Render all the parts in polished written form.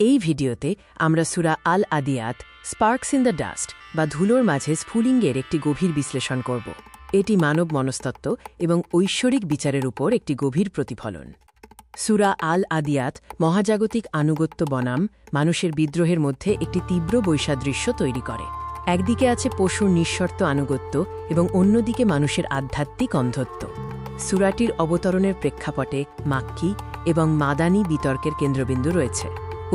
এই ভিডিওতে আমরা সূরা আল আদিয়াত স্পার্কস ইন দ্য ডাস্ট বা ধুলোর মাঝে স্ফুলিঙ্গের একটি গভীর বিশ্লেষণ করব। এটি মানব মনস্তত্ত্ব এবং ঐশ্বরিক বিচারের উপর একটি গভীর প্রতিফলন। সূরা আল আদিয়াত মহাজাগতিক আনুগত্য বনাম মানুষের বিদ্রোহের মধ্যে একটি তীব্র বৈসাদৃশ্য তৈরি করে। একদিকে আছে পশুর নিঃশর্ত আনুগত্য এবং অন্যদিকে মানুষের আধ্যাত্মিক অন্ধত্ব। সূরাটির অবতরণের প্রেক্ষাপটে মাক্কি এবং মাদানী বিতর্কের কেন্দ্রবিন্দু রয়েছে।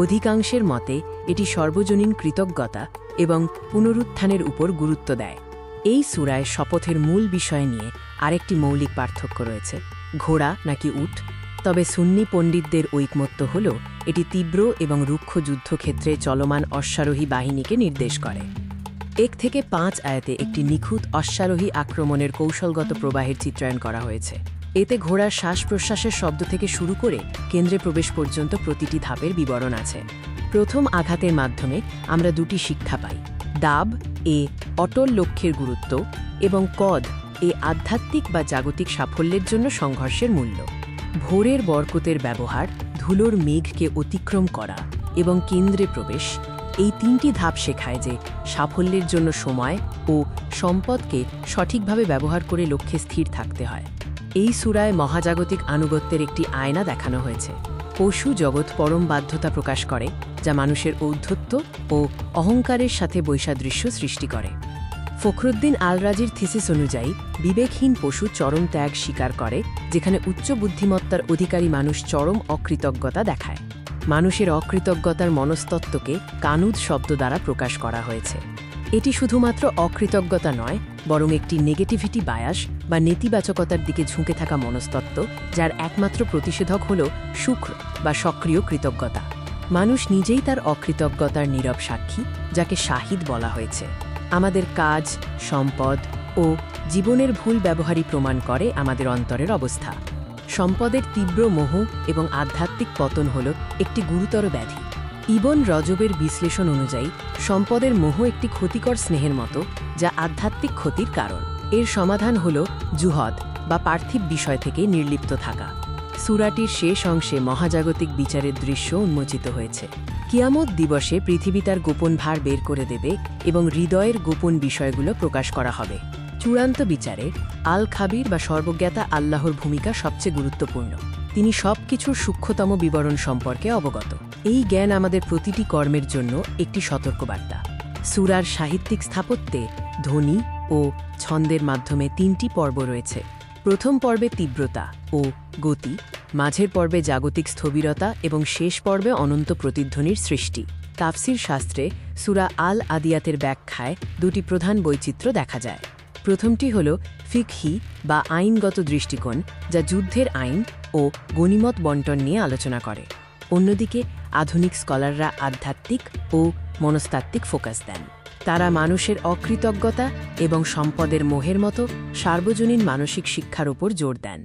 অধিকাংশের মতে এটি সর্বজনীন কৃতজ্ঞতা এবং পুনরুত্থানের উপর গুরুত্ব দেয়। এই সূরায় শপথের মূল বিষয় নিয়ে আরেকটি মৌলিক পার্থক্য রয়েছে, ঘোড়া নাকি উট। তবে সুন্নি পণ্ডিতদের ঐকমত্য হল এটি তীব্র এবং রুক্ষ যুদ্ধক্ষেত্রে চলমান অশ্বারোহী বাহিনীকে নির্দেশ করে। 1 থেকে 5 আয়াতে একটি নিখুঁত অশ্বারোহী আক্রমণের কৌশলগত প্রবাহের চিত্রায়ন করা হয়েছে। এতে ঘোড়ার শ্বাস-প্রশ্বাসের শব্দ থেকে শুরু করে কেন্দ্রে প্রবেশ পর্যন্ত প্রতিটি ধাপের বিবরণ আছে। প্রথম আঘাতের মাধ্যমে আমরা দুটি শিক্ষা পাই: দাব এ অটল লক্ষ্যের গুরুত্ব এবং কদ এ আধ্যাত্মিক বা জাগতিক সাফল্যের জন্য সংঘর্ষের মূল্য। ভোরের বরকতের ব্যবহার, ধুলোর মেঘকে অতিক্রম করা এবং কেন্দ্রে প্রবেশ, এই 3টি ধাপ শেখায় যে সাফল্যের জন্য সময় ও সম্পদকে সঠিকভাবে ব্যবহার করে লক্ষ্যে স্থির থাকতে হয়। এই সূরায় মহাজাগতিক আনুগত্যের একটি আয়না দেখানো হয়েছে। পশু জগৎ পরম বাধ্যতা প্রকাশ করে, যা মানুষের ঔদ্ধত্য ও অহংকারের সাথে বৈসাদৃশ্য সৃষ্টি করে। ফখরুদ্দিন আল রাজির থিসিস অনুযায়ী বিবেকহীন পশু চরম ত্যাগ স্বীকার করে, যেখানে উচ্চ বুদ্ধিমত্তার অধিকারী মানুষ চরম অকৃতজ্ঞতা দেখায়। মানুষের অকৃতজ্ঞতার মনস্তত্ত্বকে কানুদ শব্দ দ্বারা প্রকাশ করা হয়েছে। এটি শুধুমাত্র অকৃতজ্ঞতা নয়, বরং একটি নেগেটিভিটি বায়াস বা নেতিবাচকতার দিকে ঝুঁকে থাকা মনস্তত্ত্ব, যার একমাত্র প্রতিষেধক হল শুক্র বা সক্রিয় কৃতজ্ঞতা। মানুষ নিজেই তার অকৃতজ্ঞতার নীরব সাক্ষী, যাকে শাহিদ বলা হয়েছে। আমাদের কাজ, সম্পদ ও জীবনের ভুল ব্যবহারই প্রমাণ করে আমাদের অন্তরের অবস্থা। সম্পদের তীব্র মোহ এবং আধ্যাত্মিক পতন হল একটি গুরুতর ব্যাধি। ইবন রজবের বিশ্লেষণ অনুযায়ী সম্পদের মোহ একটি ক্ষতিকর স্নেহের মতো, যা আধ্যাত্মিক ক্ষতির কারণ। এর সমাধান হল জুহদ বা পার্থিব বিষয় থেকে নির্লিপ্ত থাকা। সূরাটির শেষ অংশে মহাজাগতিক বিচারের দৃশ্য উন্মোচিত হয়েছে। কিয়ামত দিবসে পৃথিবী তার গোপন ভার বের করে দেবে এবং হৃদয়ের গোপন বিষয়গুলো প্রকাশ করা হবে। চূড়ান্ত বিচারে আল খাবির বা সর্বজ্ঞাতা আল্লাহর ভূমিকা সবচেয়ে গুরুত্বপূর্ণ। তিনি সবকিছুর সূক্ষ্মতম বিবরণ সম্পর্কে অবগত। এই জ্ঞান আমাদের প্রতিটি কর্মের জন্য একটি সতর্কবার্তা। সূরার সাহিত্যিক স্থাপত্যে ধ্বনি ও ছন্দের মাধ্যমে 3টি পর্ব রয়েছে। প্রথম পর্বে তীব্রতা ও গতি, মাঝের পর্বে জাগতিক স্থবিরতা এবং শেষ পর্বে অনন্ত প্রতিধ্বনির সৃষ্টি। তাফসির শাস্ত্রে সূরা আল আদিয়াতের ব্যাখ্যায় 2টি প্রধান বৈচিত্র্য দেখা যায়। প্রথমটি হল ফিকহি বা আইনগত দৃষ্টিকোণ, যা যুদ্ধের আইন ও গনিমত বণ্টন নিয়ে আলোচনা করে। অন্যদিকে আধুনিক স্কলাররা আধ্যাত্মিক ও মনস্তাত্ত্বিক ফোকাস দেন। তারা মানুষের অকৃতজ্ঞতা এবং সম্পদের মোহের মতো সার্বজনীন মানসিক শিক্ষার উপর জোর দেন।